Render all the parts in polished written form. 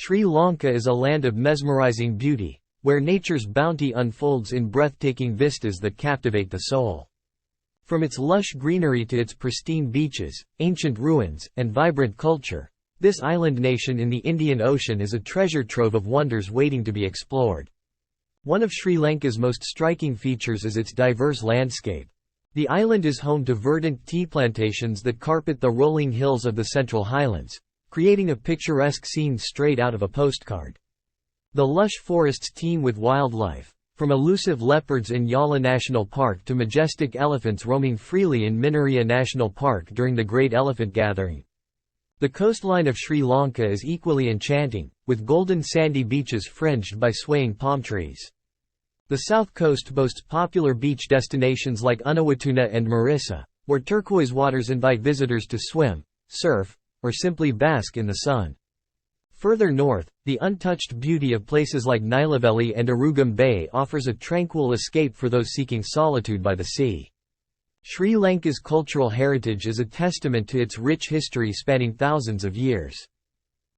Sri Lanka is a land of mesmerizing beauty, where nature's bounty unfolds in breathtaking vistas that captivate the soul. From its lush greenery to its pristine beaches, ancient ruins, and vibrant culture, this island nation in the Indian Ocean is a treasure trove of wonders waiting to be explored. One of Sri Lanka's most striking features is its diverse landscape. The island is home to verdant tea plantations that carpet the rolling hills of the central highlands, creating a picturesque scene straight out of a postcard. The lush forests teem with wildlife, from elusive leopards in Yala National Park to majestic elephants roaming freely in Minneriya National Park during the Great Elephant Gathering. The coastline of Sri Lanka is equally enchanting, with golden sandy beaches fringed by swaying palm trees. The south coast boasts popular beach destinations like Unawatuna and Mirissa, where turquoise waters invite visitors to swim, surf, or simply bask in the sun. Further north, the untouched beauty of places like Nilaveli and Arugam Bay offers a tranquil escape for those seeking solitude by the sea. Sri Lanka's cultural heritage is a testament to its rich history spanning thousands of years.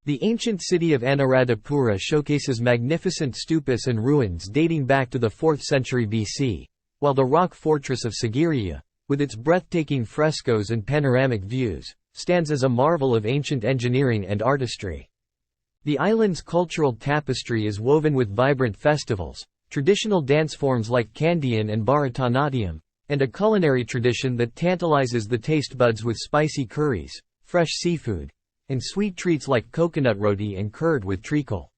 The ancient city of Anuradhapura showcases magnificent stupas and ruins dating back to the 4th century BC, while the rock fortress of Sigiriya, with its breathtaking frescoes and panoramic views, stands as a marvel of ancient engineering and artistry. The island's cultural tapestry is woven with vibrant festivals, traditional dance forms like Kandiyan and Bharatanatyam, and a culinary tradition that tantalizes the taste buds with spicy curries, fresh seafood, and sweet treats like coconut roti and curd with treacle.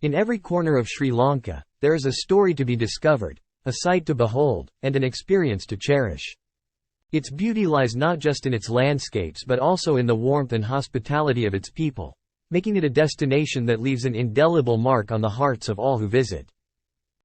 In every corner of Sri Lanka, there is a story to be discovered, a sight to behold, and an experience to cherish. Its beauty lies not just in its landscapes but also in the warmth and hospitality of its people, making it a destination that leaves an indelible mark on the hearts of all who visit.